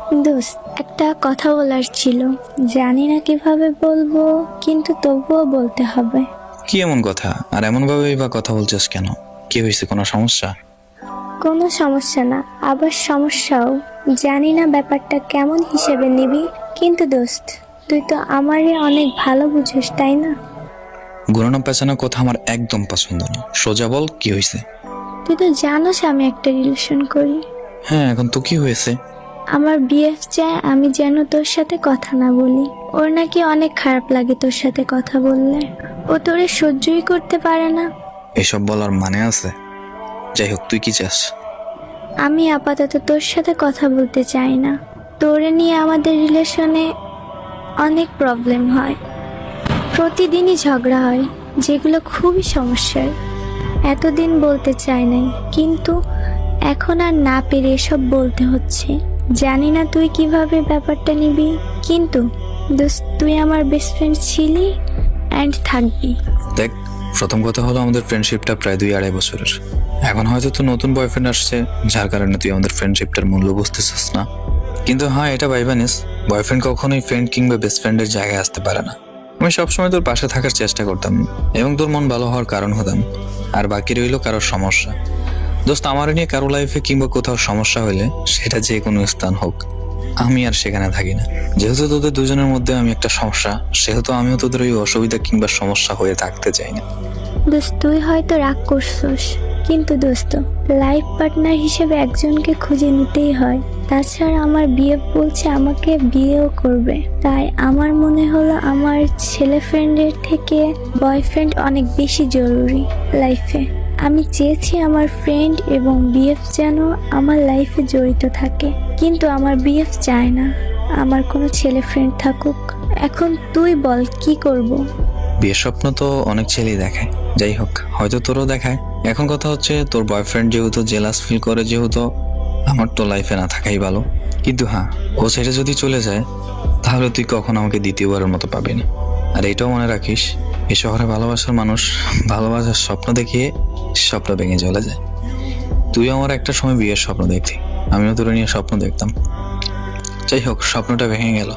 দোস্ত, একটা কথা বলার ছিল, জানি না কিভাবে বলবো, কিন্তু তবুও বলতে হবে। কি এমন কথা? আর এমন ভাবেই বা কথা বলছিস কেন? কি হয়েছে? কোনো সমস্যা? কোনো সমস্যা না, আবার সমস্যাও। জানি না ব্যাপারটা কেমন হিসেবে নিবি, কিন্তু দোস্ত, তুই তো আমারে অনেক ভালো বুঝিস, তাই না? ঘুরানো পেঁচানো কথা আমার একদম পছন্দ না। সোজা বল, কি হয়েছে? তুই তো জানোস আমি একটা রিলেশন করি। হ্যাঁ, এখন তো কি হয়েছে? আমার বিএফ চায় আমি যেন তোর সাথে কথা না বলি। ওর নাকি অনেক খারাপ লাগে তোর সাথে কথা বললে। ও তোরে সহ্যই করতে পারে না। এসব বলার মানে আছে? যাই হোক, তুই কি চাস? আমি আপাতত তোর সাথে কথা বলতে চাই না। তোরে নিয়ে আমাদের রিলেশনে অনেক প্রবলেম হয়, প্রতিদিনই ঝগড়া হয়, যেগুলো খুবই সমস্যার। এতদিন বলতে চাই নাই, কিন্তু এখন আর না পেরে এসব বলতে হচ্ছে। জানি না তুই কিভাবে ব্যাপারটা নিবি, কিন্তু দোস্ত, তুই আমার বেস্ট ফ্রেন্ড ছিলি অ্যান্ড থাকবি। দেখ, প্রথম কথা হলো আমাদের ফ্রেন্ডশিপটা প্রায় 2-2.5 বছরের। এখন হয়তো তো নতুন বয়ফ্রেন্ড আসছে, যার কারণে তুই আমাদের ফ্রেন্ডশিপটার মূল্য বুঝতেছিস না। কিন্তু হ্যাঁ, এটা ভাইবা নিস, বয়ফ্রেন্ড কখনোই ফ্রেন্ড কিংবা বেস্ট ফ্রেন্ডের জায়গায় আসতে পারে না। আমি সবসময় তোর পাশে থাকার চেষ্টা করতাম এবং তোর মন ভালো হওয়ার কারণ হতাম। আর বাকি রইল কারোর সমস্যা। দোস্ত, আমার নিয়ে কারো লাইফে কিংবা কোথাও সমস্যা হলে, সেটা যে কোনো স্থান হোক, আমি আর সেখানে থাকি না। যেহেতু তোদের দুজনের মধ্যে আমি একটা সমস্যা, সেহেতু আমিও তোদের ওই অসুবিধা কিংবা সমস্যা হয়ে থাকতে চাই না। দোস্ত, তুই হয়তো রাগ করছিস, কিন্তু দোস্ত, লাইফ পার্টনার হিসেবে একজনকে খুঁজে নিতেই হয়। তাছাড়া আমার বিয়ে বলছে আমাকে বিয়েও করবে, তাই আমার মনে হলো আমার ছেলে ফ্রেন্ডের থেকে বয়ফ্রেন্ড অনেক বেশি জরুরি লাইফে। আমি চেয়েছি আমার ফ্রেন্ড এবং বিএফ যেন আমার লাইফে জড়িত থাকে, কিন্তু আমার বিএফ চায় না আমার কোনো ছেলে ফ্রেন্ড থাকুক। এখন তুই বল কি করব? বিয়ের স্বপ্ন তো অনেক ছেলেই দেখায়, যাই হোক, হয়তো তোরও দেখায়। এখন কথা হচ্ছে, তোর বয়ফ্রেন্ড যেহেতু জেলাস ফিল করে, যেহেতু আমার তো লাইফে না থাকাই ভালো। কিন্তু হ্যাঁ, ও ছেড়ে যদি চলে যায়, তাহলে তুই কখন আমাকে দ্বিতীয়বারের মতো পাবি না। আর এটাও মনে রাখিস, এই শহরে ভালোবাসার মানুষ ভালোবাসার স্বপ্ন দেখিয়ে স্বপ্ন ভেঙে চলে যায়। তুই আমার একটা সময় বিয়ের স্বপ্ন দেখতি, আমিও তোর নিয়ে স্বপ্ন দেখতাম। যাই হোক, স্বপ্নটা ভেঙে গেল।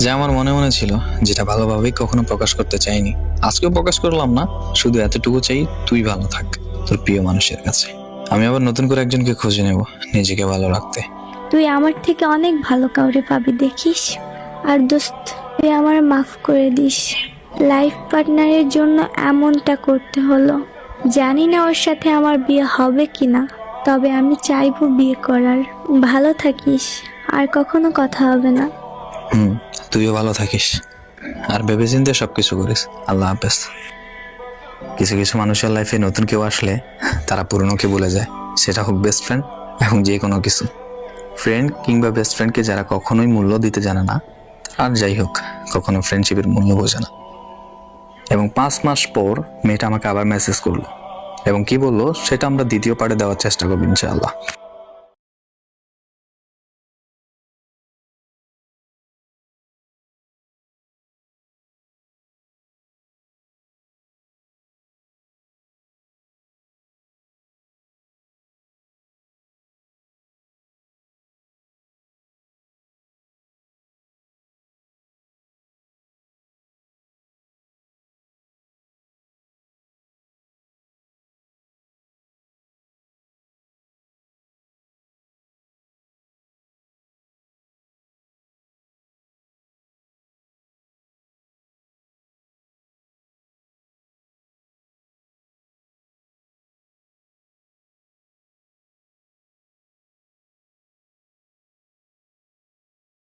যা আমার মনে মনে ছিল, যেটা ভালোভাবেই কখনো প্রকাশ করতে চাইনি, আজকেও প্রকাশ করলাম না। শুধু এতটুকু চাই, তুই ভালো থাক তোর প্রিয় মানুষের কাছে। আমি আবার নতুন করে একজনকে খুঁজে নেব নিজেকে ভালো রাখতে। তুই আমার থেকে অনেক ভালো কাউরে পাবি দেখিস। আর দোস্ত, তুই আমার মাফ করে দিস। লাইফ পার্টনারের জন্য এমনটা করতে হলো। জানি না ওর সাথে আমার বিয়ে হবে কিনা, তবে আমি চাইবো বিয়ে করার। ভালো থাকিস, আর কখনো কথা হবে না। তুইও ভালো থাকিস, আর ভেবেচিন্তে সবকিছু করিস। আল্লাহ হাফেজ। কিছু কিছু মানুষের লাইফে নতুন কেউ আসলে তারা পুরনোকে ভুলে যায়, সেটা হোক বেস্ট ফ্রেন্ড এবং যে কোনো কিছু। ফ্রেন্ড কিংবা বেস্ট ফ্রেন্ডকে যারা কখনোই মূল্য দিতে জানে না, আর যাই হোক, কখনো ফ্রেন্ডশিপের মূল্য বোঝে না। এবং 5 মাস পর মেয়েটা আমাকে আবার মেসেজ করলো এবং কি বললো, সেটা আমরা দ্বিতীয় পার্টে দেওয়ার চেষ্টা করবো ইনশাআল্লাহ।